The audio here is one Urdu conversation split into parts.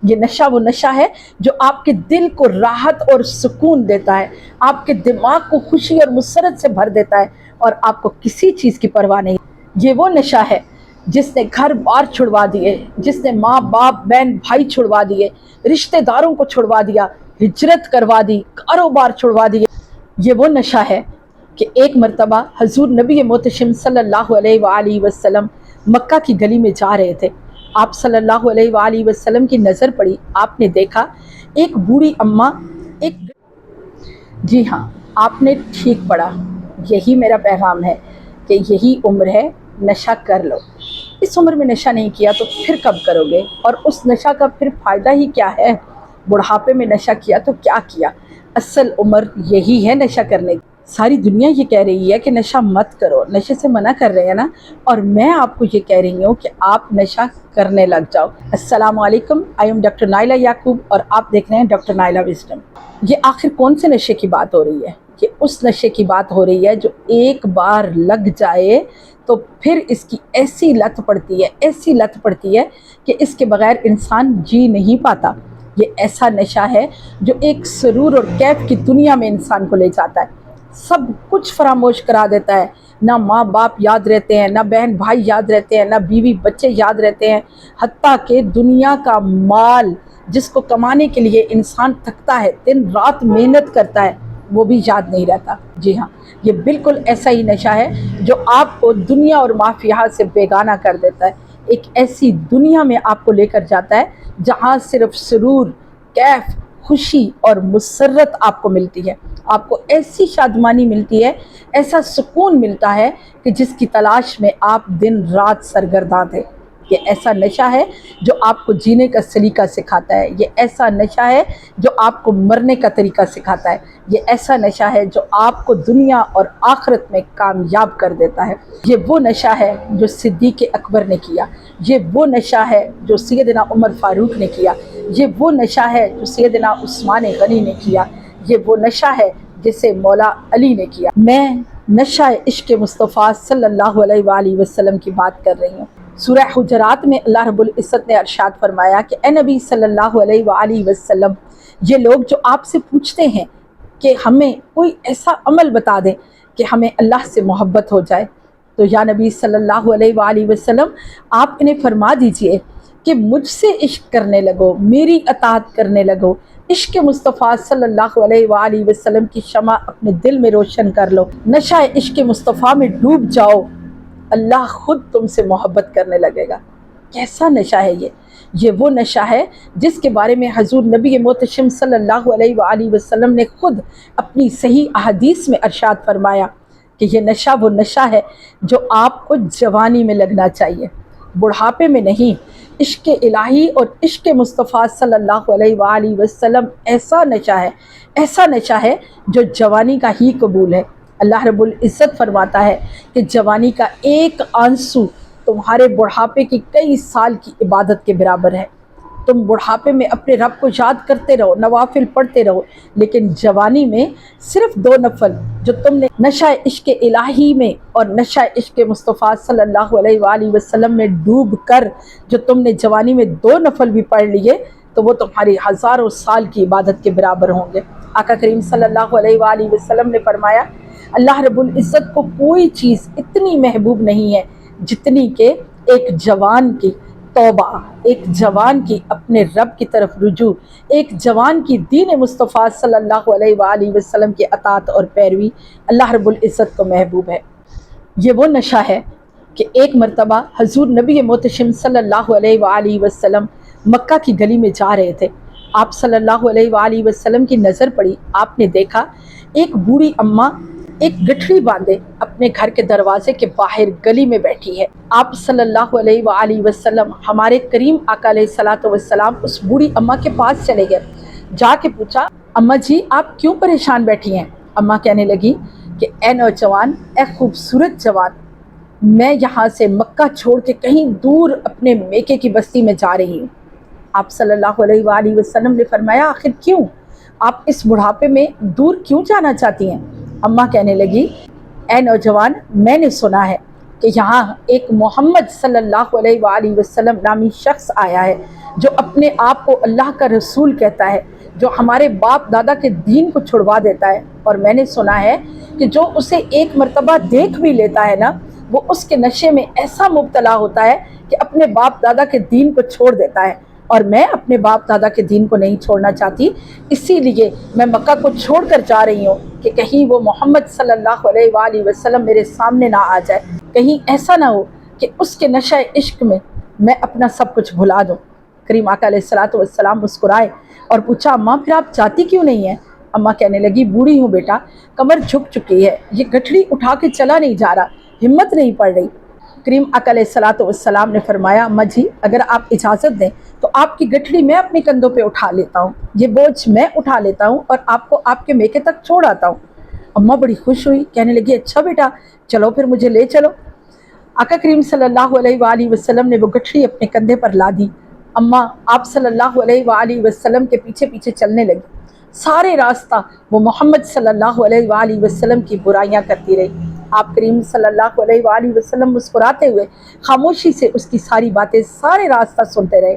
یہ نشہ وہ نشہ ہے جو آپ کے دل کو راحت اور سکون دیتا ہے، آپ کے دماغ کو خوشی اور مسرت سے بھر دیتا ہے، اور آپ کو کسی چیز کی پرواہ نہیں۔ یہ وہ نشہ ہے جس نے گھر بار چھڑوا دیے، جس نے ماں باپ بہن بھائی چھڑوا دیے، رشتہ داروں کو چھڑوا دیا، ہجرت کروا دی، کاروبار چھڑوا دیے۔ یہ وہ نشہ ہے کہ ایک مرتبہ حضور نبی محتشم صلی اللہ علیہ وآلہ وسلم مکہ کی گلی میں جا رہے تھے۔ آپ صلی اللہ علیہ وآلہ وسلم کی نظر پڑی، آپ نے دیکھا ایک بوڑھی اماں، ایک جی ہاں، آپ نے ٹھیک پڑھا، یہی میرا پیغام ہے کہ یہی عمر ہے، نشہ کر لو۔ اس عمر میں نشہ نہیں کیا تو پھر کب کرو گے؟ اور اس نشہ کا پھر فائدہ ہی کیا ہے؟ بڑھاپے میں نشہ کیا تو کیا کیا؟ اصل عمر یہی ہے نشہ کرنے کی۔ ساری دنیا یہ کہہ رہی ہے کہ نشہ مت کرو، نشے سے منع کر رہے ہیں نا، اور میں آپ کو یہ کہہ رہی ہوں کہ آپ نشہ کرنے لگ جاؤ۔ السلام علیکم، آئی ایم ڈاکٹر نائلہ یعقوب اور آپ دیکھ رہے ہیں ڈاکٹر نائلہ وزڈم۔ یہ آخر کون سے نشے کی بات ہو رہی ہے؟ یہ اس نشے کی بات ہو رہی ہے جو ایک بار لگ جائے تو پھر اس کی ایسی لت پڑتی ہے، ایسی لت پڑتی ہے کہ اس کے بغیر انسان جی نہیں پاتا۔ یہ ایسا نشہ ہے جو ایک سرور اور کیف کی دنیا میں انسان کو لے جاتا ہے، سب کچھ فراموش کرا دیتا ہے، نہ ماں باپ یاد رہتے ہیں، نہ بہن بھائی یاد رہتے ہیں، نہ بیوی بچے یاد رہتے ہیں، حتیٰ کہ دنیا کا مال جس کو کمانے کے لیے انسان تھکتا ہے، دن رات محنت کرتا ہے، وہ بھی یاد نہیں رہتا۔ جی ہاں، یہ بالکل ایسا ہی نشہ ہے جو آپ کو دنیا اور مافیہ سے بیگانہ کر دیتا ہے، ایک ایسی دنیا میں آپ کو لے کر جاتا ہے جہاں صرف سرور، کیف، خوشی اور مسرت آپ کو ملتی ہے، آپ کو ایسی شادمانی ملتی ہے، ایسا سکون ملتا ہے کہ جس کی تلاش میں آپ دن رات سرگرداں تھے۔ یہ ایسا نشہ ہے جو آپ کو جینے کا سلیقہ سکھاتا ہے، یہ ایسا نشہ ہے جو آپ کو مرنے کا طریقہ سکھاتا ہے، یہ ایسا نشہ ہے جو آپ کو دنیا اور آخرت میں کامیاب کر دیتا ہے۔ یہ وہ نشہ ہے جو صدیق اکبر نے کیا، یہ وہ نشہ ہے جو سیدنا عمر فاروق نے کیا، یہ وہ نشہ ہے جو سیدنا عثمان غنی نے کیا، یہ وہ نشہ ہے جسے مولا علی نے کیا۔ میں نشہ عشق مصطفیٰ صلی اللہ علیہ وآلہ وسلم کی بات کر رہی ہوں۔ سورہ حجرات میں اللہ رب العزت نے ارشاد فرمایا کہ اے نبی صلی اللہ علیہ وآلہ وسلم، یہ لوگ جو آپ سے پوچھتے ہیں کہ ہمیں کوئی ایسا عمل بتا دیں کہ ہمیں اللہ سے محبت ہو جائے، تو یا نبی صلی اللہ علیہ وآلہ وسلم آپ انہیں فرما دیجئے کہ مجھ سے عشق کرنے لگو، میری اطاعت کرنے لگو، عشق مصطفیٰ صلی اللہ علیہ وآلہ وسلم کی شمع اپنے دل میں روشن کر لو، نشہ عشق مصطفیٰ میں ڈوب جاؤ، اللہ خود تم سے محبت کرنے لگے گا۔ کیسا نشہ ہے یہ وہ نشہ ہے جس کے بارے میں حضور نبی محتشم صلی اللہ علیہ وآلہ وسلم نے خود اپنی صحیح احادیث میں ارشاد فرمایا کہ یہ نشہ وہ نشہ ہے جو آپ کو جوانی میں لگنا چاہیے، بڑھاپے میں نہیں۔ عشق الہی اور عشق مصطفیٰ صلی اللہ علیہ وآلہ وسلم ایسا نشہ ہے، ایسا نشہ ہے جو جوانی کا ہی قبول ہے۔ اللہ رب العزت فرماتا ہے کہ جوانی کا ایک آنسو تمہارے بڑھاپے کی کئی سال کی عبادت کے برابر ہے۔ تم بڑھاپے میں اپنے رب کو یاد کرتے رہو، نوافل پڑھتے رہو، لیکن جوانی میں صرف 2 نفل جو تم نے نشہ عشق الہی میں اور نشہ عشق مصطفیٰ صلی اللہ علیہ وآلہ وسلم میں ڈوب کر جو تم نے جوانی میں 2 نفل بھی پڑھ لیے تو وہ تمہاری ہزاروں سال کی عبادت کے برابر ہوں گے۔ آقا کریم صلی اللہ علیہ وآلہ وسلم نے فرمایا اللہ رب العزت کو کوئی چیز اتنی محبوب نہیں ہے جتنی کہ ایک جوان کی توبہ، ایک جوان کی اپنے رب کی طرف رجوع، ایک جوان کی دین مصطفیٰ صلی اللہ علیہ وآلہ وسلم کی اطاعت اور پیروی اللہ رب العزت کو محبوب ہے۔ یہ وہ نشہ ہے کہ ایک مرتبہ حضور نبی محتشم صلی اللہ علیہ وآلہ وسلم مکہ کی گلی میں جا رہے تھے۔ آپ صلی اللہ علیہ وآلہ وسلم کی نظر پڑی، آپ نے دیکھا ایک بوڑھی اماں ایک گٹھڑی باندھے اپنے گھر کے دروازے کے باہر گلی میں بیٹھی ہے۔ آپ صلی اللہ علیہ وآلہ وسلم ہمارے کریم آقا علیہ الصلوۃ والسلام اس بوڑھی اماں کے پاس چلے گئے، جا کے پوچھا اماں جی آپ کیوں پریشان بیٹھی ہیں؟ اماں کہنے لگی کہ اے نوجوان، اے خوبصورت جوان، میں یہاں سے مکہ چھوڑ کے کہیں دور اپنے میکے کی بستی میں جا رہی ہوں۔ آپ صلی اللہ علیہ وآلہ وسلم نے فرمایا آخر کیوں؟ آپ اس بڑھاپے میں دور کیوں جانا چاہتی ہیں؟ اماں کہنے لگی اے نوجوان، میں نے سنا ہے کہ یہاں ایک محمد صلی اللہ علیہ وآلہ وسلم نامی شخص آیا ہے جو اپنے آپ کو اللہ کا رسول کہتا ہے، جو ہمارے باپ دادا کے دین کو چھڑوا دیتا ہے، اور میں نے سنا ہے کہ جو اسے ایک مرتبہ دیکھ بھی لیتا ہے نا، وہ اس کے نشے میں ایسا مبتلا ہوتا ہے کہ اپنے باپ دادا کے دین کو چھوڑ دیتا ہے۔ اور میں اپنے باپ دادا کے دین کو نہیں چھوڑنا چاہتی، اسی لیے میں مکہ کو چھوڑ کر جا رہی ہوں کہ کہیں وہ محمد صلی اللہ علیہ وآلہ وسلم میرے سامنے نہ آ جائے، کہیں ایسا نہ ہو کہ اس کے نشہ عشق میں میں اپنا سب کچھ بھلا دوں۔ کریم آقا علیہ الصلوۃ والسلام مسکرائے اور پوچھا، اماں پھر آپ جاتی کیوں نہیں ہیں؟ اماں کہنے لگی، بوڑھی ہوں بیٹا، کمر جھک چکی ہے، یہ گٹھڑی اٹھا کے چلا نہیں جا رہا، ہمت نہیں پڑ رہی۔ کریم آقا علیہ الصلوۃ والسلام نے فرمایا، اماں جی اگر آپ اجازت دیں تو آپ کی گٹھڑی میں اپنے کندھوں پہ اٹھا لیتا ہوں، یہ بوجھ میں اٹھا لیتا ہوں اور آپ کو آپ کے میکے تک چھوڑ آتا ہوں۔ اماں بڑی خوش ہوئی، کہنے لگی، اچھا بیٹا چلو پھر مجھے لے چلو۔ آقا کریم صلی اللہ علیہ وآلہ وسلم نے وہ گٹھڑی اپنے کندھے پر لا دی۔ اماں آپ صلی اللہ علیہ وآلہ وسلم کے پیچھے پیچھے چلنے لگی۔ سارے راستہ وہ محمد صلی اللہ علیہ وآلہ وسلم کی برائیاں کرتی رہی۔ آپ کریم صلی اللہ علیہ وآلہ وسلم مسکراتے ہوئے خاموشی سے اس کی ساری باتیں سارے راستہ سنتے رہے۔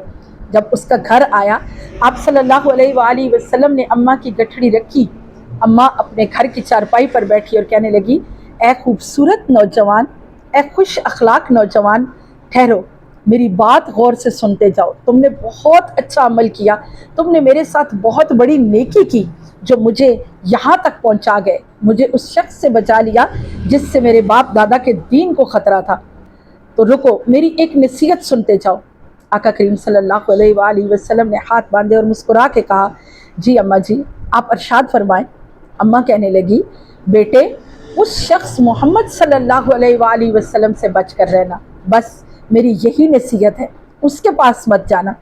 جب اس کا گھر آیا، آپ صلی اللہ علیہ وآلہ وسلم نے اماں کی گٹھڑی رکھی۔ اماں اپنے گھر کی چارپائی پر بیٹھی اور کہنے لگی، اے خوبصورت نوجوان، اے خوش اخلاق نوجوان، ٹھہرو، میری بات غور سے سنتے جاؤ، تم نے بہت اچھا عمل کیا، تم نے میرے ساتھ بہت بڑی نیکی کی جو مجھے یہاں تک پہنچا گئے، مجھے اس شخص سے بچا لیا جس سے میرے باپ دادا کے دین کو خطرہ تھا۔ تو رکو، میری ایک نصیحت سنتے جاؤ۔ آقا کریم صلی اللہ علیہ وآلہ وسلم نے ہاتھ باندھے اور مسکرا کے کہا، جی اماں جی آپ ارشاد فرمائیں۔ اماں کہنے لگی، بیٹے اس شخص محمد صلی اللہ علیہ وآلہ وسلم سے بچ کر رہنا، بس میری یہی نصیحت ہے، اس کے پاس مت جانا۔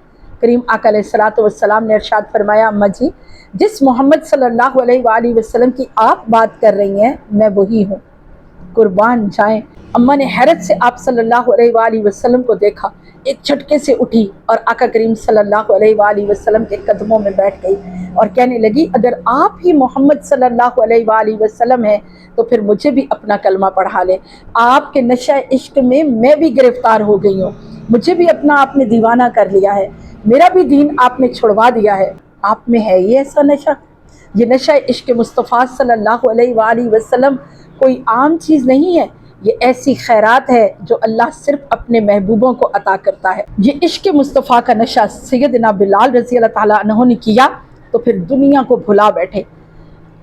کریم آقا علیہ الصلوۃ والسلام نے ارشاد فرمایا، اماں جی جس محمد صلی اللہ علیہ وآلہ وسلم کی آپ بات کر رہی ہیں میں وہی ہوں، قربان جائیں۔ اماں نے حیرت سے آپ صلی اللہ علیہ وآلہ وسلم کو دیکھا، ایک جھٹکے سے اٹھی اور آقا کریم صلی اللہ علیہ وآلہ وسلم کے قدموں میں بیٹھ گئی اور کہنے لگی، اگر آپ ہی محمد صلی اللہ علیہ وآلہ وسلم ہیں تو پھر مجھے بھی اپنا کلمہ پڑھا لے۔ آپ کے نشہ عشق میں بھی گرفتار ہو گئی ہوں، مجھے بھی اپنا آپ نے دیوانہ کر لیا ہے، میرا بھی دین آپ نے چھڑوا دیا ہے۔ آپ میں ہے یہ ایسا نشہ؟ یہ نشہ عشق مصطفیٰ صلی اللہ علیہ وآلہ وسلم کوئی عام چیز نہیں ہے، یہ ایسی خیرات ہے جو اللہ صرف اپنے محبوبوں کو عطا کرتا ہے۔ یہ عشق مصطفیٰ کا نشہ سیدنا بلال رضی اللہ تعالیٰ عنہ نے کیا تو پھر دنیا کو بھلا بیٹھے۔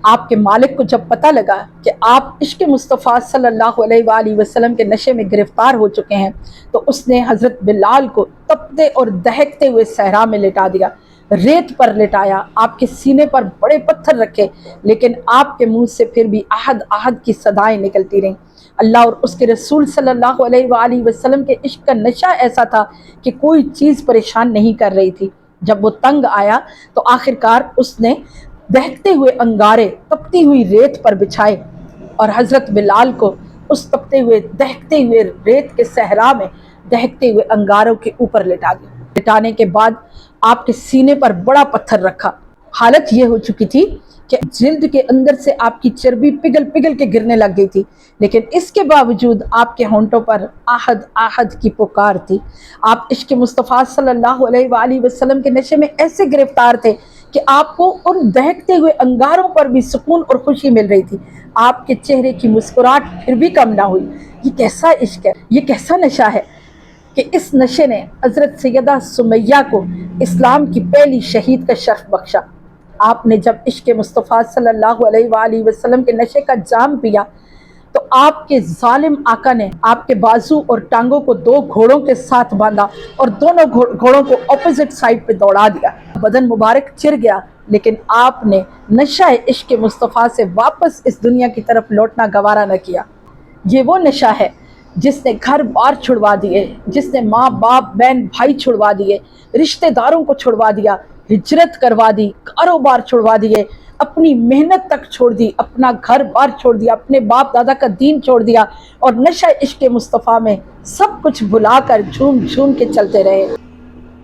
آپ کے مالک کو جب پتہ لگا کہ آپ عشق مصطفیٰ صلی اللہ علیہ وآلہ وسلم کے نشے میں گرفتار ہو چکے ہیں تو اس نے حضرت بلال کو تپتے اور دہکتے ہوئے صحرا میں لٹا دیا، ریت پر لٹایا، آپ کے سینے پر بڑے پتھر رکھے، لیکن آپ کے منہ سے پھر بھی احد احد کی صدائیں نکلتی رہیں۔ اللہ اور اس کے رسول صلی اللہ علیہ وآلہ وسلم کے عشق کا نشہ ایسا تھا کہ کوئی چیز پریشان نہیں کر رہی تھی۔ جب وہ تنگ آیا تو آخرکار اس نے دہکتے ہوئے انگارے تپتی ہوئی ریت پر بچھائے اور حضرت بلال کو اس تپتے ہوئے دہکتے ہوئے ریت کے صحرا میں دہکتے ہوئے انگاروں کے اوپر لٹا دیا۔ لٹانے کے بعد آپ کے سینے پر بڑا پتھر رکھا۔ حالت یہ ہو چکی تھی کہ جلد کے اندر سے آپ کی چربی پگھل پگھل کے گرنے لگ گئی تھی، لیکن اس کے باوجود آپ کے ہونٹوں پر آہد آہد کی پکار تھی۔ آپ عشق مصطفیٰ صلی اللہ علیہ وآلہ وسلم کے نشے میں ایسے گرفتار تھے کہ آپ کو ان دہکتے ہوئے انگاروں پر بھی سکون اور خوشی مل رہی تھی۔ آپ کے چہرے کی مسکراہٹ پھر بھی کم نہ ہوئی۔ یہ کیسا عشق ہے، یہ کیسا نشہ ہے کہ اس نشے نے حضرت سیدہ سمیہ کو اسلام کی پہلی شہید کا شرف بخشا۔ آپ نے جب عشق مصطفیٰ صلی اللہ علیہ وآلہ وسلم کے نشے کا جام پیا تو آپ کے ظالم آقا نے آپ کے بازو اور ٹانگوں کو دو گھوڑوں کے ساتھ باندھا اور دونوں گھوڑوں کو اپوزٹ سائڈ پہ دوڑا دیا۔ بدن مبارک چر گیا، لیکن آپ نے نشہ عشق مصطفیٰ سے واپس اس دنیا کی طرف لوٹنا گوارا نہ کیا۔ یہ وہ نشہ ہے جس نے گھر بار چھڑوا دیے، جس نے ماں باپ بہن بھائی چھڑوا دیے، رشتہ داروں کو چھڑوا دیا، ہجرت کروا دی، کاروبار چھڑوا دیے، اپنی محنت تک چھوڑ دی، اپنا گھر بار چھوڑ دیا، اپنے باپ دادا کا دین چھوڑ دیا اور نشہ عشق مصطفیٰ میں سب کچھ بھلا کر جھوم جھوم کے چلتے رہے۔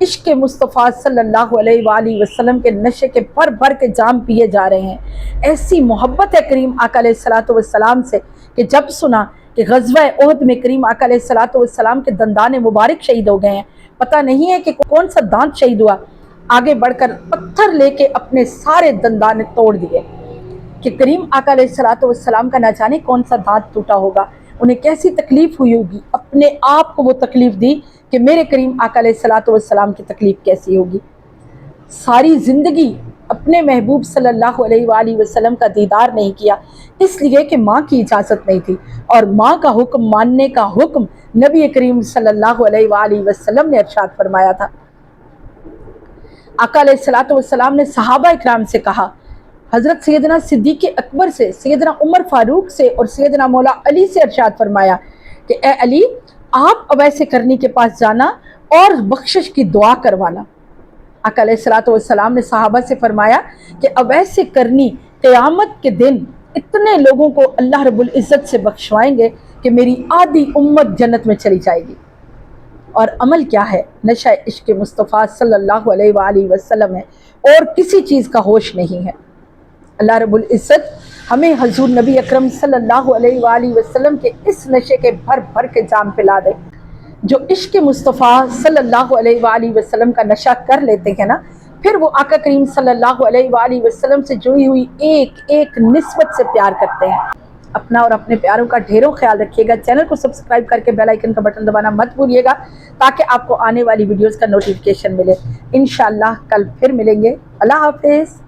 عشق مصطفیٰ صلی اللہ علیہ وآلہ وسلم کے نشے کے بھر بھر کے جام پیے جا رہے ہیں۔ ایسی محبت ہے کریم آقا علیہ الصلوۃ والسلام سے کہ جب سنا کہ غزوہ احد میں کریم آقا علیہ الصلوۃ والسلام کے دندان مبارک شہید ہو گئے ہیں، پتہ نہیں ہے کہ کون سا دانت شہید ہوا، آگے بڑھ کر پتھر لے کے اپنے سارے دندان توڑ دیے کہ کریم آقا علیہ الصلوۃ والسلام کا نہ جانے کون سا دانت ٹوٹا ہوگا، انہیں کیسی تکلیف ہوئی ہوگی، اپنے آپ کو وہ تکلیف دی کہ میرے کریم آقا علیہ الصلوۃ والسلام کی تکلیف کیسی ہوگی۔ ساری زندگی اپنے محبوب صلی اللہ علیہ وآلہ وسلم کا دیدار نہیں کیا، اس لیے کہ ماں کی اجازت نہیں تھی، اور ماں کا حکم ماننے کا حکم نبی کریم صلی اللہ علیہ وآلہ وسلم نے ارشاد فرمایا تھا۔ آقا علیہ الصلوۃ والسلام نے صحابہ اکرام سے کہا، حضرت سیدنا صدیق اکبر سے، سیدنا عمر فاروق سے اور سیدنا مولا علی سے ارشاد فرمایا کہ اے علی، آپ اویس کرنی کے پاس جانا اور بخشش کی دعا کروانا۔ آقا علیہ الصلوۃ والسلام نے صحابہ سے فرمایا کہ اویس کرنی قیامت کے دن اتنے لوگوں کو اللہ رب العزت سے بخشوائیں گے کہ میری آدھی امت جنت میں چلی جائے گی۔ اور عمل کیا ہے؟ نشہ عشق مصطفیٰ صلی اللہ علیہ وآلہ وسلم ہے، اور کسی چیز کا ہوش نہیں ہے۔ اللہ رب العزت ہمیں حضور نبی اکرم صلی اللہ علیہ وآلہ وسلم کے اس نشے کے بھر بھر کے جام پلا دے۔ جو عشق مصطفیٰ صلی اللہ علیہ وآلہ وسلم کا نشہ کر لیتے ہیں نا، پھر وہ آقا کریم صلی اللہ علیہ وآلہ وسلم سے جڑی ہوئی ایک ایک نسبت سے پیار کرتے ہیں۔ اپنا اور اپنے پیاروں کا ڈھیروں خیال رکھیے گا۔ چینل کو سبسکرائب کر کے بیل آئیکن کا بٹن دبانا مت بھولیے گا تاکہ آپ کو آنے والی ویڈیوز کا نوٹیفیکیشن ملے۔ انشاءاللہ کل پھر ملیں گے۔ اللہ حافظ۔